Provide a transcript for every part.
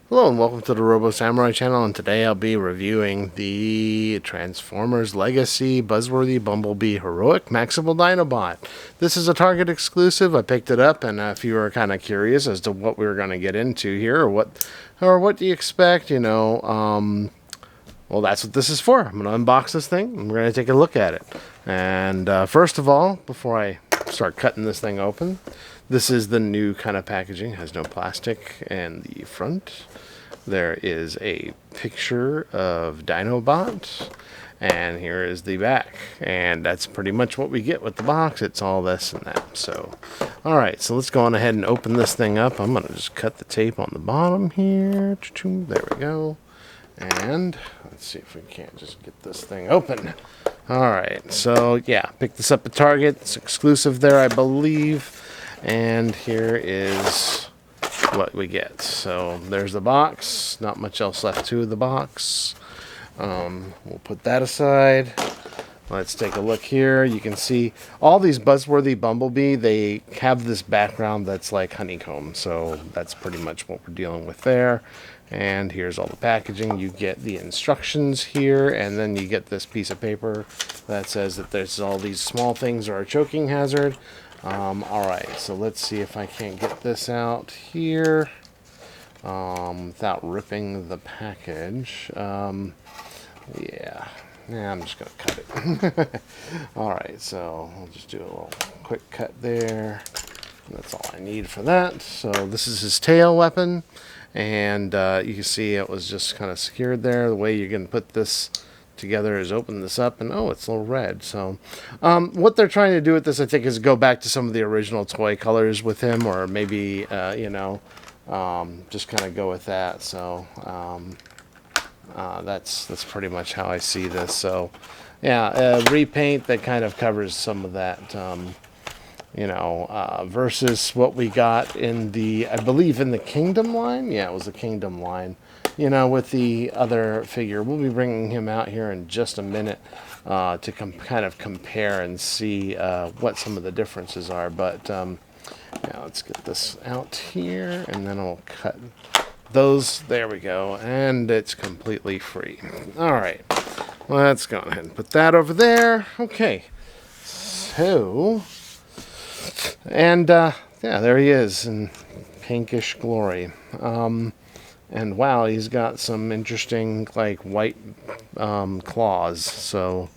Hello and welcome to the Robo Samurai channel, and today I'll be reviewing the Transformers Legacy Buzzworthy Bumblebee Heroic Maximal Dinobot. This is a Target exclusive. I picked it up, and if you were kind of curious as to what we were going to get into here, or what do you expect, well, that's what this is for. I'm going to unbox this thing, and we're going to take a look at it. And first of all, before I start cutting this thing open, this is the new kind of packaging. It has no plastic in the front. There is a picture of Dinobot, and here is the back. And that's pretty much what we get with the box. It's all this and that. So, all right, so let's go on ahead and open this thing up. I'm going to just cut the tape on the bottom here. There we go. And let's see if we can't just get this thing open. All right, so yeah, pick this up at Target. It's exclusive there, I believe. And here is what we get. So there's the box. Not much else left to the box. We'll put that aside. Let's take a look here. You can see all these Buzzworthy Bumblebee, they have this background that's like honeycomb. So that's pretty much what we're dealing with there. And here's all the packaging. You get the instructions here, and then you get this piece of paper that says that there's all these small things are a choking hazard. All right, so let's see if I can't get this out here without ripping the package. Yeah, I'm just going to cut it. All right, so I'll just do a little quick cut there. That's all I need for that. So this is his tail weapon, and you can see it was just kind of secured there. The way you're going to put this together is open this up, and oh, it's a little red. So what they're trying to do with this, I think, is go back to some of the original toy colors with him, or maybe just kind of go with that. So that's pretty much how I see this. So yeah, repaint that kind of covers some of that, versus what we got in the, I believe, in the Kingdom line. Yeah, it was the Kingdom line. With the other figure. We'll be bringing him out here in just a minute to kind of compare and see what some of the differences are. But now let's get this out here, and then I'll cut those. There we go, and it's completely free. All right, let's go ahead and put that over there. Okay, so, and yeah, there he is in pinkish glory. And wow, he's got some interesting, like, white claws. So,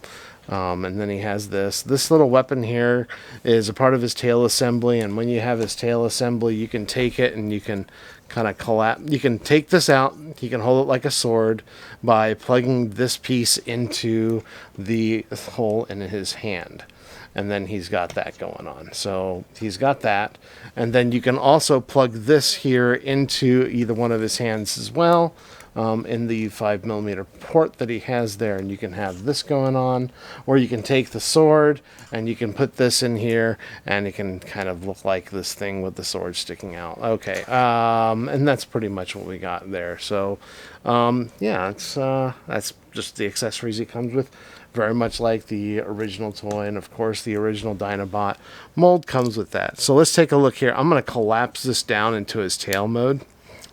and then he has this little weapon here is a part of his tail assembly. And when you have his tail assembly, you can take it and you can kind of collapse. You can take this out. You can hold it like a sword by plugging this piece into the hole in his hand. And then he's got that going on. So he's got that. And then you can also plug this here into either one of his hands as well, in the 5mm port that he has there. And you can have this going on. Or you can take the sword and you can put this in here, and it can kind of look like this thing with the sword sticking out. Okay. And that's pretty much what we got there. So yeah, that's just the accessories he comes with. Very much like the original toy, and of course the original Dinobot mold comes with that. So let's take a look here. I'm going to collapse this down into his tail mode,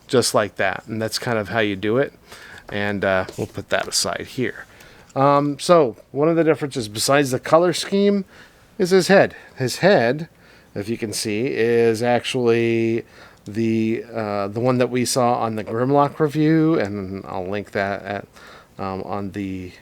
just like that, and that's kind of how you do it. And we'll put that aside here. So one of the differences, besides the color scheme, is his head. His head, if you can see, is actually the one that we saw on the Grimlock review, and I'll link that on the.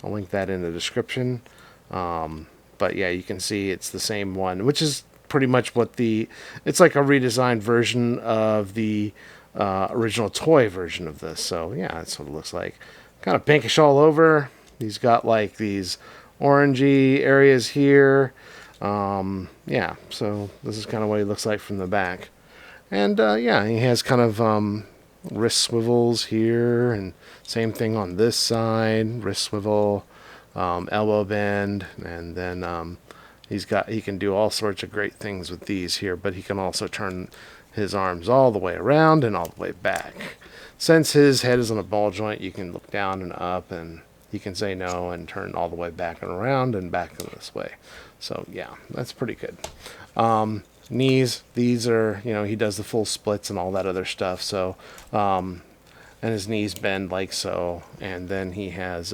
I'll link that in the description. But yeah, you can see it's the same one, which is pretty much what it's like a redesigned version of the original toy version of this. So yeah, that's what it looks like. Kind of pinkish all over. He's got like these orangey areas here. Yeah, so this is kind of what he looks like from the back. And yeah, he has kind of wrist swivels here, and same thing on this side, wrist swivel, elbow bend, and then he can do all sorts of great things with these here, but he can also turn his arms all the way around and all the way back. Since his head is on a ball joint, you can look down and up, and he can say no and turn all the way back and around and back in this way. So yeah, that's pretty good. knees, these are, you know, he does the full splits and all that other stuff. So, and his knees bend like so. And then he has,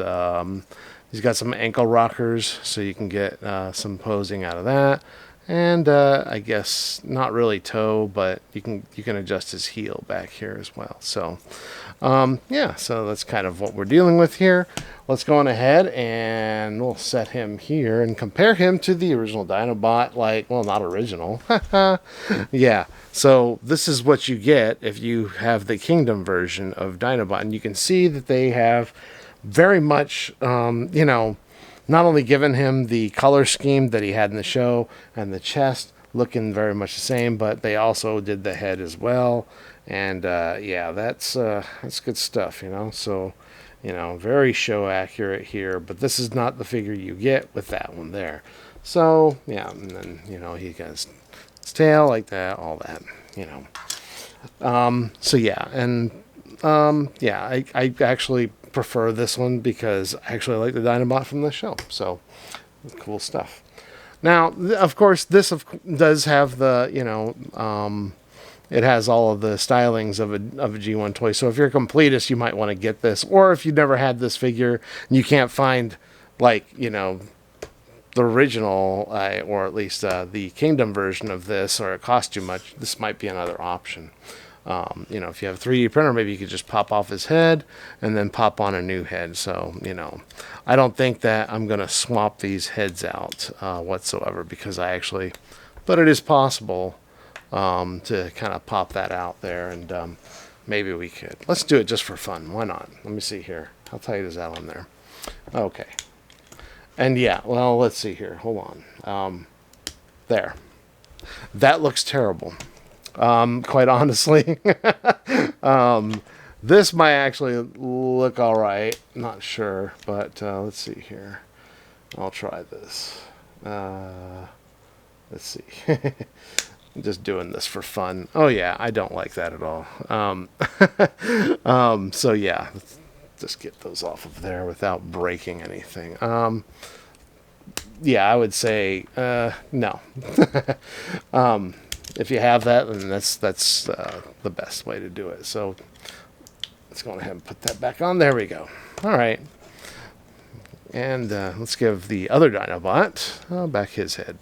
he's got some ankle rockers, so you can get some posing out of that. And I guess not really toe, but you can adjust his heel back here as well. So yeah, so that's kind of what we're dealing with here. Let's go on ahead and we'll set him here and compare him to the original Dinobot. Like, well, not original. Yeah, so this is what you get if you have the Kingdom version of Dinobot. And you can see that they have very much, you know, not only given him the color scheme that he had in the show and the chest looking very much the same, but they also did the head as well. And yeah, that's good stuff, you know. So, you know, very show accurate here, but this is not the figure you get with that one there. So yeah, and then, you know, he has his tail like that, all that, you know. So yeah, and yeah, I actually prefer this one because I actually like the Dinobot from the show. So cool stuff. Now, of course, this does have the, you know, it has all of the stylings of a G1 toy. So if you're a completist, you might want to get this. Or if you've never had this figure and you can't find, like, you know, the original, or at least the Kingdom version of this, or it costs too much, this might be another option. You know, if you have a 3D printer, maybe you could just pop off his head and then pop on a new head. So, you know, I don't think that I'm going to swap these heads out whatsoever, because but it is possible to kind of pop that out there, and maybe we could. Let's do it just for fun. Why not? Let me see here. How tight is that on there? Okay. And yeah, well, let's see here. Hold on. There. That looks terrible. Quite honestly. This might actually look all right. Not sure, but let's see here. I'll try this. Let's see. I'm just doing this for fun. Oh yeah, I don't like that at all. So yeah, let's just get those off of there without breaking anything. Yeah, I would say no. If you have that, then that's the best way to do it. So let's go ahead and put that back on. There we go. All right. And let's give the other Dinobot back his head.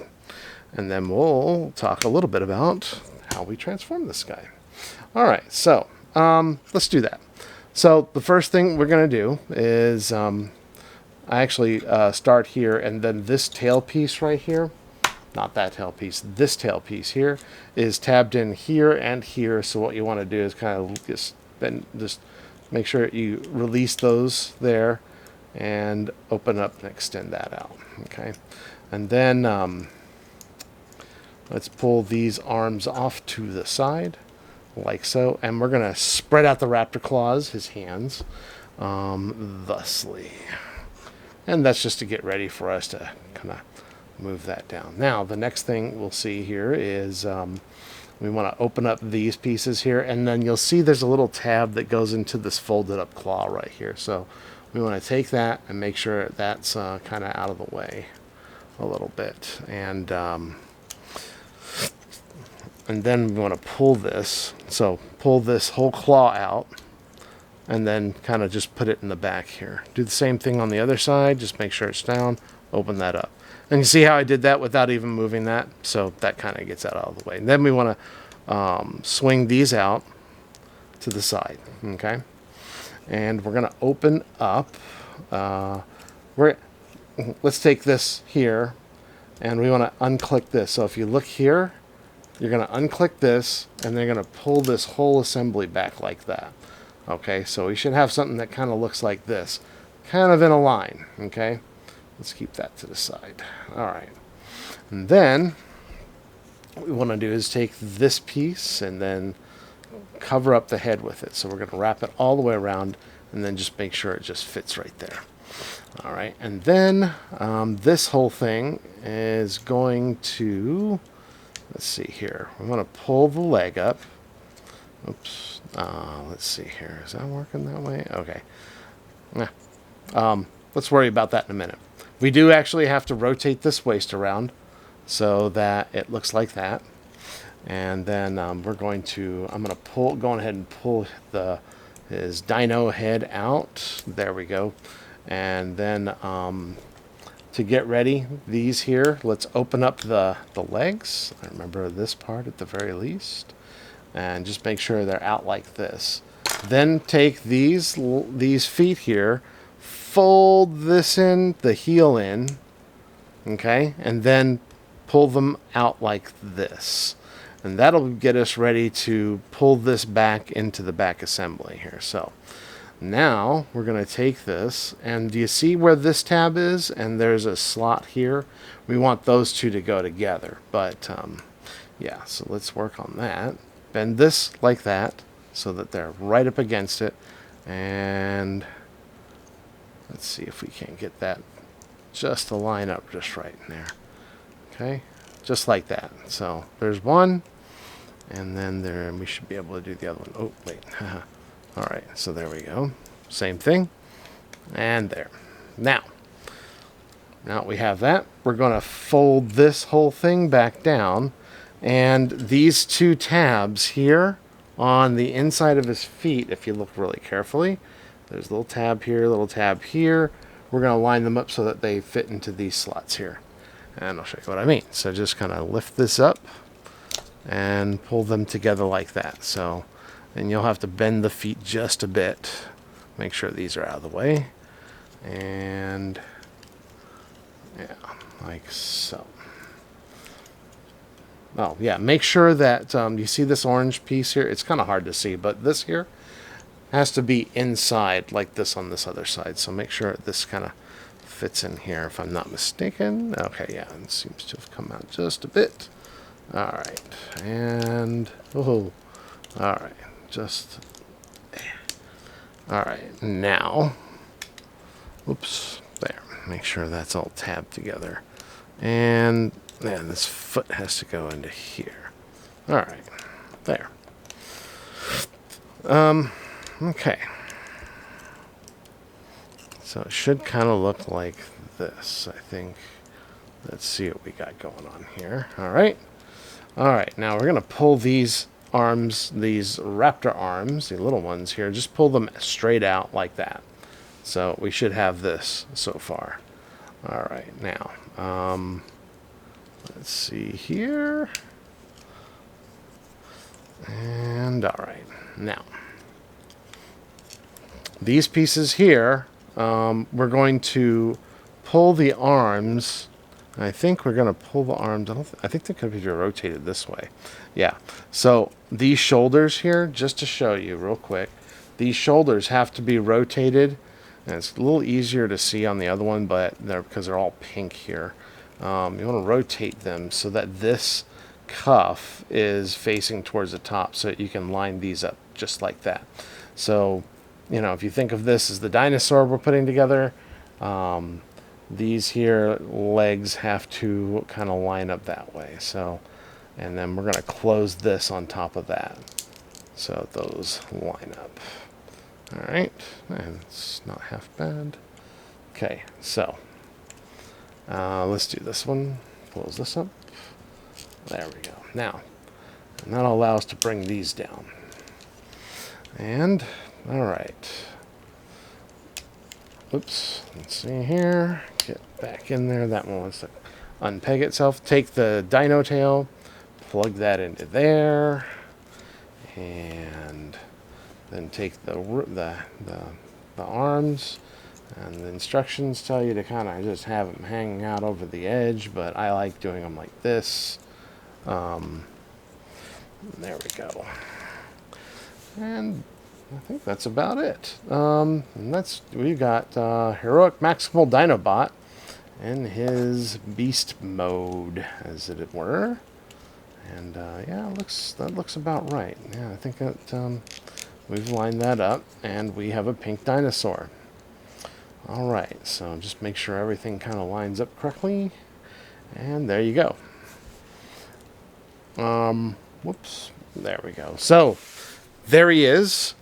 And then we'll talk a little bit about how we transform this guy. All right, so let's do that. So the first thing we're going to do is I actually start here, and then this tail piece right here, not that tail piece, this tail piece here is tabbed in here and here. So what you want to do is kind of just make sure you release those there and open up and extend that out. Okay, and then let's pull these arms off to the side like so, and we're going to spread out the raptor claws, his hands, thusly. And that's just to get ready for us to kind of move that down. Now, the next thing we'll see here is we want to open up these pieces here, and then you'll see there's a little tab that goes into this folded up claw right here. So we want to take that and make sure that's kind of out of the way a little bit. And then we want to pull this. So pull this whole claw out, and then kind of just put it in the back here. Do the same thing on the other side. Just make sure it's down. Open that up. And you see how I did that without even moving that? So that kind of gets that out of the way. And then we want to swing these out to the side. Okay? And we're going to open up. Let's take this here, and we want to unclick this. So if you look here, you're going to unclick this, and they're going to pull this whole assembly back like that. Okay, so we should have something that kind of looks like this, kind of in a line. Okay, let's keep that to the side. All right, and then what we want to do is take this piece and then cover up the head with it. So we're going to wrap it all the way around, and then just make sure it just fits right there. All right, and then this whole thing is going to, let's see here. We want to pull the leg up. Oops. Let's see here. Is that working that way? Okay. Let's worry about that in a minute. We do actually have to rotate this waist around so that it looks like that. And then I'm going to go ahead and pull his dino head out. There we go. And then to get ready, these here, let's open up the legs. I remember this part at the very least. And just make sure they're out like this. Then take these feet here, fold this in, the heel in, okay? And then pull them out like this. And that'll get us ready to pull this back into the back assembly here. So now we're going to take this, and do you see where this tab is? And there's a slot here. We want those two to go together. But yeah, so let's work on that. Bend this like that so that they're right up against it. And let's see if we can get that just to line up just right in there. Okay, just like that. So there's one, and then there we should be able to do the other one. Oh, wait. All right, so there we go. Same thing, and there. Now we have that. We're going to fold this whole thing back down, and these two tabs here on the inside of his feet, if you look really carefully, there's a little tab here, little tab here. We're going to line them up so that they fit into these slots here. And I'll show you what I mean. So just kind of lift this up and pull them together like that. So, and you'll have to bend the feet just a bit. Make sure these are out of the way. And yeah, like so. Oh yeah, make sure that you see this orange piece here. It's kind of hard to see, but this here has to be inside like this on this other side. So make sure this kind of fits in here if I'm not mistaken. Okay, yeah, it seems to have come out just a bit. All right, and oh, all right, just all right. Now, oops, there. Make sure that's all tabbed together, and then this foot has to go into here. All right, there. Okay. So it should kind of look like this, I think. Let's see what we got going on here. All right. All right. Now we're going to pull these arms, these raptor arms, the little ones here, just pull them straight out like that. So we should have this so far. All right. Now, let's see here. And all right. Now, these pieces here, we're going to pull the arms. I think we're going to pull the arms. I think they could be rotated this way. Yeah. So these shoulders here, just to show you real quick, these shoulders have to be rotated. And it's a little easier to see on the other one, but because they're all pink here. You want to rotate them so that this cuff is facing towards the top, so that you can line these up just like that. So, you know, if you think of this as the dinosaur we're putting together, these here legs have to kind of line up that way. So, and then we're going to close this on top of that, so those line up. All right, and it's not half bad. Okay, so let's do this one. Close this up. There we go. Now, and that'll allow us to bring these down. And all right. Oops. Let's see here. Get back in there. That one wants to unpeg itself. Take the dino tail, plug that into there, and then take the arms. And the instructions tell you to kind of just have them hanging out over the edge, but I like doing them like this. There we go. And I think that's about it. And we've got Heroic Maximal Dinobot in his beast mode, as it were. And yeah, that looks about right. Yeah, I think that we've lined that up, and we have a pink dinosaur. All right, so just make sure everything kind of lines up correctly, and there you go. Whoops, there we go. So there he is.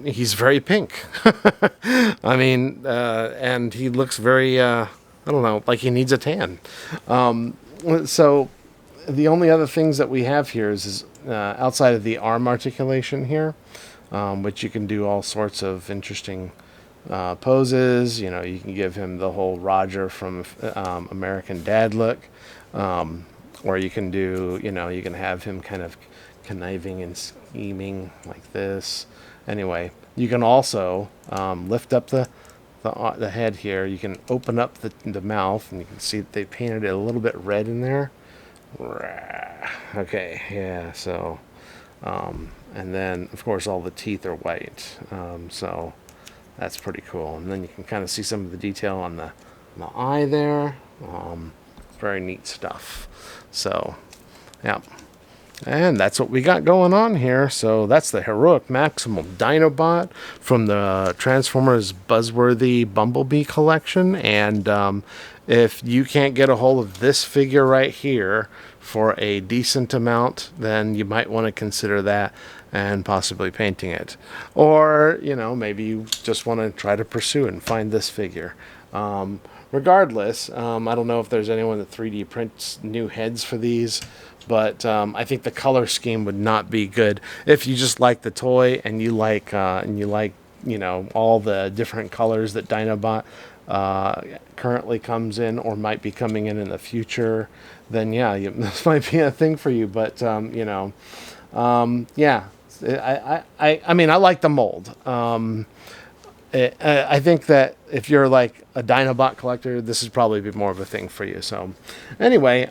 He's very pink. I mean, and he looks very, I don't know, like he needs a tan. So the only other things that we have here is outside of the arm articulation here, which you can do all sorts of interesting poses. You know, you can give him the whole Roger from American Dad look, or you can do, you know, you can have him kind of conniving and scheming like this. Anyway, you can also lift up the head here. You can open up the mouth, and you can see that they painted it a little bit red in there. Okay, yeah, so, and then, of course, all the teeth are white, so that's pretty cool. And then you can kind of see some of the detail on the eye there. Very neat stuff. So, yeah. And that's what we got going on here. So that's the heroic Maximal Dinobot from the Transformers Buzzworthy Bumblebee collection. And if you can't get a hold of this figure right here for a decent amount, then you might want to consider that and possibly painting it. Or, you know, maybe you just want to try to pursue and find this figure. Regardless, I don't know if there's anyone that 3D prints new heads for these, but I think the color scheme would not be good if you just like the toy and you like you know, all the different colors that Dinobot currently comes in or might be coming in the future. Then yeah, this might be a thing for you. But you know, yeah, I mean, I like the mold. I think that if you're like a Dinobot collector, this is probably be more of a thing for you. So anyway,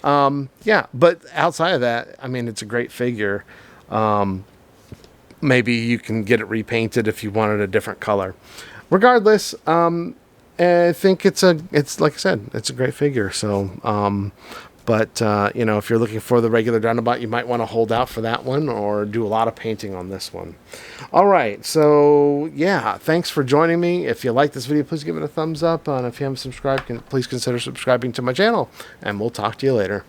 yeah, but outside of that, I mean, it's a great figure. Maybe you can get it repainted if you wanted a different color. Regardless, I think it's like I said, it's a great figure. So, but, you know, if you're looking for the regular Dinobot, you might want to hold out for that one or do a lot of painting on this one. All right. So, yeah, thanks for joining me. If you like this video, please give it a thumbs up. And if you haven't subscribed, please consider subscribing to my channel. And we'll talk to you later.